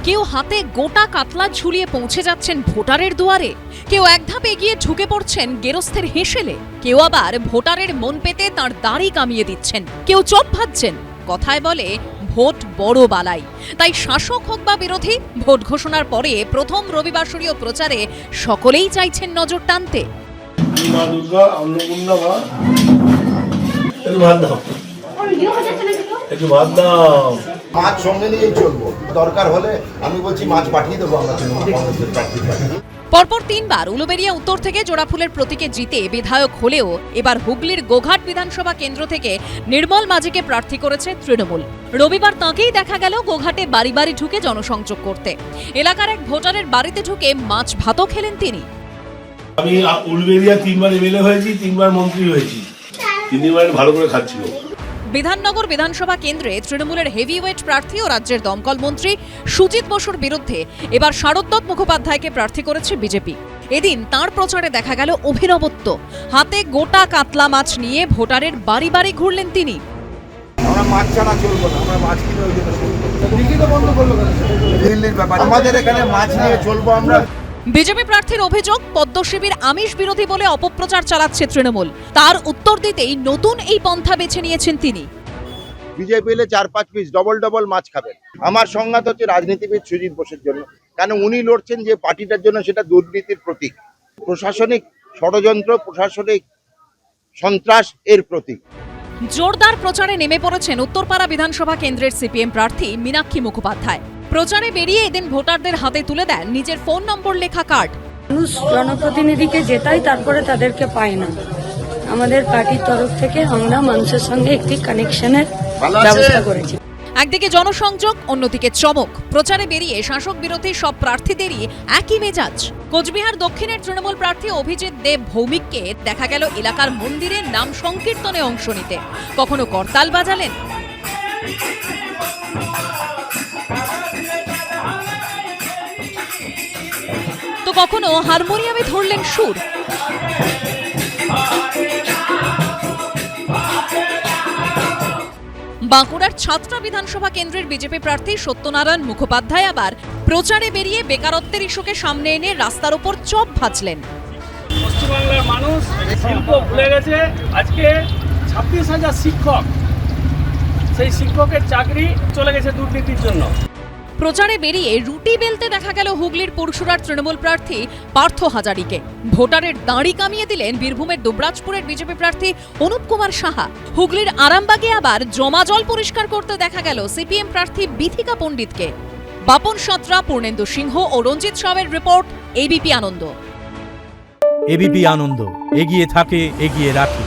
কেউ হাতে গোটা কাতলা ঝুলিয়ে পৌঁছে যাচ্ছেন ভোটারের দুয়ারে, কেউ এক ধাপ এগিয়ে ঢুকে পড়ছেন গেরস্থের হেসেলে, কেউ আবার ভোটারের মন পেতে তাঁর দাড়ি কামিয়ে দিচ্ছেন, কেউ চোট ভাজছেন। কথায় বলে ভোট বড় বালাই। তাই শাসক হোক বা বিরোধী, ভোট ঘোষণার পরে প্রথম রবিবাসরীয় প্রচারে সকলেই চাইছেন নজর টানতে। মা দুর্গা, অন্নপূর্ণা মা, একটু ভাত দাও। মাছ সঙ্গে নিয়েই চলবো, দরকার হলে আমি বলছি মাছ পাঠিয়ে দেবো আমরা কংগ্রেসের প্রার্থী। পরপর তিনবার উলুবেড়িয়া উত্তর থেকে জোড়াফুলের প্রতীকে জিতে বিধায়ক হলেও এবার হুগলির গোঘাট বিধানসভা কেন্দ্র থেকে নির্মল মাঝিকে প্রার্থী করেছে তৃণমূল। রবিবার তাঁকেই দেখা গেল গোঘাটে বাড়ি বাড়ি ঢুকে জনসংযোগ করতে। এলাকার এক ভোটারের বাড়িতে ঢুকে মাছ ভাতও খেলেন তিনি। আমি উলুবেড়িয়া 3বার এমএলএ হয়েছি, 3বার মন্ত্রী হয়েছি, 3বার ভালো করে খাচ্ছিল। বিধাননগর বিধানসভা কেন্দ্রে তৃণমূলের হেভিওয়েট প্রার্থী ও রাজ্যের দমকল মন্ত্রী সুজিত বসুর বিরুদ্ধে এবার শারদত্ত মুখোপাধ্যায়কে প্রার্থী করেছে বিজেপি। এদিন তাঁর প্রচারে দেখা গেল অভিনবত্ব। হাতে গোটা কাতলা মাছ নিয়ে ভোটারের বাড়ি বাড়ি ঘুরলেন তিনি। আমরা মাছ ছাড়া চলবো না, আমরা মাছ কিনে লিখিত বন্ধ করলো দিল্লির ব্যাপার, আমাদের এখানে মাছ নিয়ে চলবো আমরা। বিজেপি প্রার্থীর অভিযোগ, পদ্ম শিবির আমিষ বিরোধী বলে অপপ্রচার চালাচ্ছে তৃণমূল। তার উত্তর দিতেই নতুন এই পন্থা বেছে নিয়েছেন তিনি। বিজেপি এলে 4-5 পিস ডবল মাছ খাবেন। আমার সংঘাত হচ্ছে রাজনীতিবিদ সুজিত বোসের জন্য, কেন উনি লড়ছেন যে পার্টিটার জন্য, সেটা দুর্নীতির প্রতীক, প্রশাসনিক ষড়যন্ত্র, প্রশাসনিক সন্ত্রাস এর প্রতীক। জোরদার প্রচারে নেমে পড়েছেন উত্তরপাড়া বিধানসভা কেন্দ্রের সিপিএম প্রার্থী মীনাক্ষী মুখোপাধ্যায়। প্রচারে বেরিয়ে এদিন ভোটারদের হাতে তুলে দেন নিজের ফোন নম্বর লেখা কার্ড। মানুষ জনপ্রতিনিধিকে জেতায়, তারপরে তাদেরকে পায় না। আমাদের পার্টির তরফ থেকে আমরা মানুষের সঙ্গে একটি কানেকশনের ব্যবস্থা করেছি। একদিকে জনসংযোগ, অন্যদিকে চমক। প্রচারে বেরিয়ে শাসক বিরোধী সব প্রার্থীদেরই একই মেজাজ। কোচবিহার দক্ষিণের তৃণমূল প্রার্থী অভিজিৎ দেব ভৌমিককে দেখা গেল এলাকার মন্দিরে নাম সংকীর্তনে অংশ নিতে। কখনো করতাল বাজালেন, তো কখনো হারমোনিয়ামে ধরলেন সুর। বাঁকুড়ার ছাত্রা বিধানসভা কেন্দ্রের বিজেপি প্রার্থী সত্যনারায়ণ মুখোপাধ্যায় আবার প্রচারে বেরিয়ে বেকারত্বের ইস্যুকে সামনে এনে রাস্তার উপর চপ ভাজলেন। পশ্চিমবাংলার মানুষ শিল্প ভুলে গেছে। আজকে 26,000 শিক্ষক, সেই শিক্ষকের চাকরি চলে গেছে দুর্নীতির জন্য। প্রচারে বেরিয়ে রুটি বেলতে দেখা গেল হুগলির পুরসুরার তৃণমূল প্রার্থী পার্থ হাজারিকে। ভোটারের দাড়ি কামিয়ে দিলেন বীরভূমের দুবরাজপুরের বিজেপি প্রার্থী অনুপ কুমার সাহা। হুগলির আরামবাগে আবার জমা জল পরিষ্কার করতে দেখা গেল সিপিএম প্রার্থী বিথিকা পণ্ডিতকে। বাপন সাঁতরা, পূর্ণেন্দু সিংহ ও রঞ্জিত সাহের রিপোর্ট, এবিপি আনন্দ। এবিপি আনন্দ, এগিয়ে থাকে, এগিয়ে রাখে।